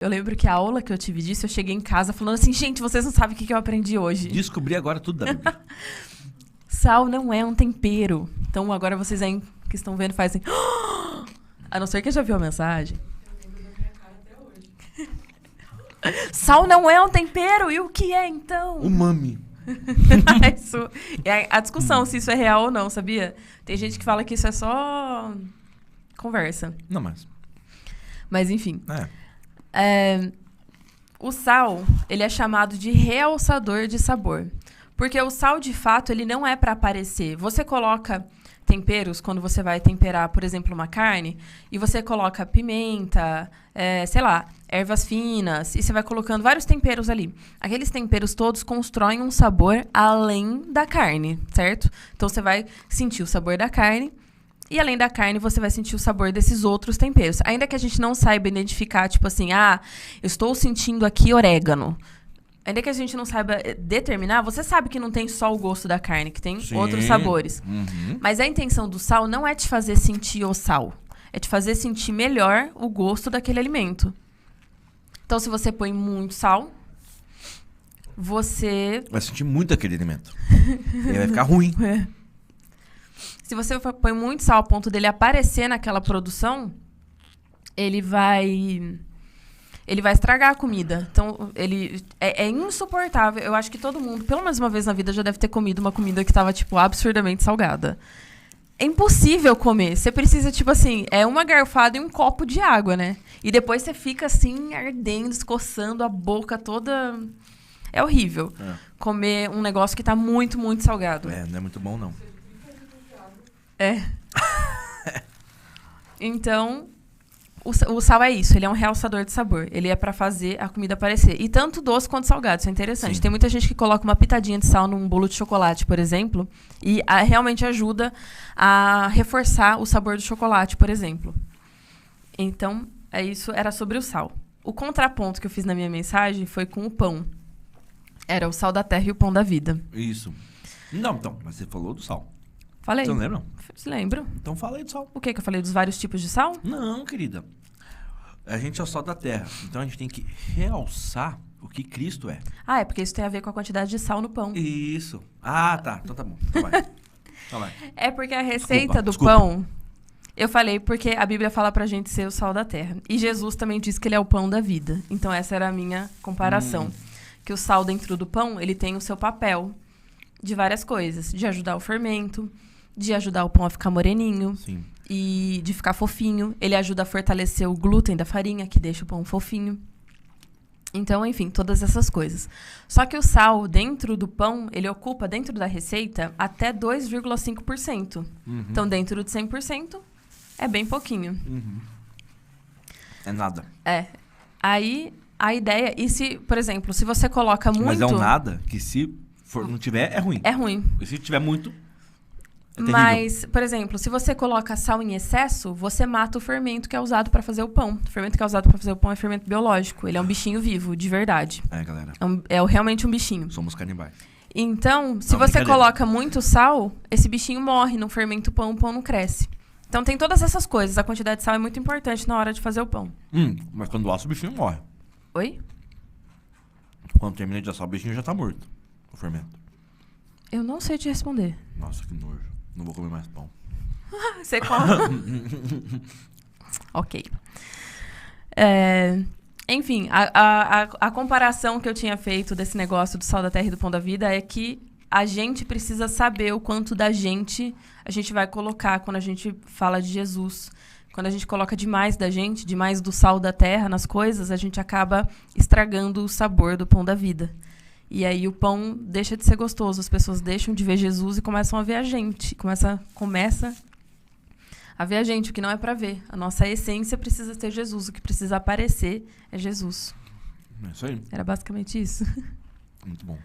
Eu lembro que a aula que eu tive disso, eu cheguei em casa falando assim, gente, vocês não sabem o que eu aprendi hoje. Descobri agora tudo da Bíblia. Sal não é um tempero. Então agora vocês aí que estão vendo fazem... A não ser que já viu a mensagem. Eu lembro da minha cara até hoje. Sal não é um tempero. E o que é, então? Umami. Isso é a discussão se isso é real ou não, sabia? Tem gente que fala que isso é só conversa. Não, mas... Mas enfim. O sal, ele é chamado de realçador de sabor. Porque o sal, de fato, ele não é para aparecer. Você coloca temperos, quando você vai temperar, por exemplo, uma carne, e você coloca pimenta, sei lá, ervas finas, e você vai colocando vários temperos ali. Aqueles temperos todos constroem um sabor além da carne, certo? Então, você vai sentir o sabor da carne, e além da carne, você vai sentir o sabor desses outros temperos. Ainda que a gente não saiba identificar, tipo assim, eu estou sentindo aqui orégano. Ainda que a gente não saiba determinar, você sabe que não tem só o gosto da carne, que tem outros sabores. Uhum. Mas a intenção do sal não é te fazer sentir o sal. É te fazer sentir melhor o gosto daquele alimento. Então, se você põe muito sal, você... Vai sentir muito aquele alimento. E vai ficar ruim. Se você põe muito sal ao ponto dele aparecer naquela produção, ele vai estragar a comida. Então, ele é insuportável. Eu acho que todo mundo, pelo menos uma vez na vida, já deve ter comido uma comida que estava, tipo, absurdamente salgada. É impossível comer. Você precisa, tipo assim, uma garfada e um copo de água, né? E depois você fica, assim, ardendo, escoçando a boca toda... É horrível. Comer um negócio que tá muito, muito salgado. Não é muito bom, não. Então... O sal é isso, ele é um realçador de sabor. Ele é pra fazer a comida aparecer. E tanto doce quanto salgado, isso é interessante. Sim. Tem muita gente que coloca uma pitadinha de sal num bolo de chocolate, por exemplo, e realmente ajuda a reforçar o sabor do chocolate, por exemplo. Então, isso era sobre o sal. O contraponto que eu fiz na minha mensagem foi com o pão. Era o sal da terra e o pão da vida. Isso. Não, então, mas você falou do sal. Falei? Você não lembra? Lembro. Então fala aí do sal. O que eu falei? Dos vários tipos de sal? Não, querida. A gente é o sal da terra. Então a gente tem que realçar o que Cristo é. É porque isso tem a ver com a quantidade de sal no pão. Isso. Tá. Então tá bom. Então vai. Então vai. É porque a receita do Desculpa. pão... Eu falei porque a Bíblia fala pra gente ser o sal da terra. E Jesus também diz que ele é o pão da vida. Então essa era a minha comparação. Que o sal dentro do pão, ele tem o seu papel de várias coisas. De ajudar o fermento, de ajudar o pão a ficar moreninho. Sim. E de ficar fofinho. Ele ajuda a fortalecer o glúten da farinha, que deixa o pão fofinho. Então, enfim, todas essas coisas. Só que o sal dentro do pão, ele ocupa dentro da receita até 2,5%. Então, dentro de 100%, é bem pouquinho. É nada. Aí, a ideia... E se, por exemplo, se você coloca muito... Mas é um nada que se não tiver, é ruim. É ruim. E se tiver muito... terrível. Mas, por exemplo, se você coloca sal em excesso, você mata o fermento que é usado para fazer o pão. O fermento que é usado para fazer o pão é fermento biológico. Ele é um bichinho vivo, de verdade. Galera. Realmente um bichinho. Somos canibais. Então, se você coloca muito sal, esse bichinho morre, não fermenta o pão não cresce. Então, tem todas essas coisas. A quantidade de sal é muito importante na hora de fazer o pão. Mas quando assa, o bichinho morre. Oi? Quando termina de assar, o bichinho já tá morto. O fermento. Eu não sei te responder. Nossa, que nojo. Não vou comer mais pão. Você come? Ok. Enfim, a comparação que eu tinha feito desse negócio do sal da terra e do pão da vida é que a gente precisa saber o quanto da gente a gente vai colocar quando a gente fala de Jesus. Quando a gente coloca demais da gente, demais do sal da terra nas coisas, a gente acaba estragando o sabor do pão da vida. E aí o pão deixa de ser gostoso, as pessoas deixam de ver Jesus e começam a ver a gente. Começa a ver a gente, o que não é para ver. A nossa essência precisa ter Jesus, o que precisa aparecer é Jesus. É isso aí. Era basicamente isso. Muito bom.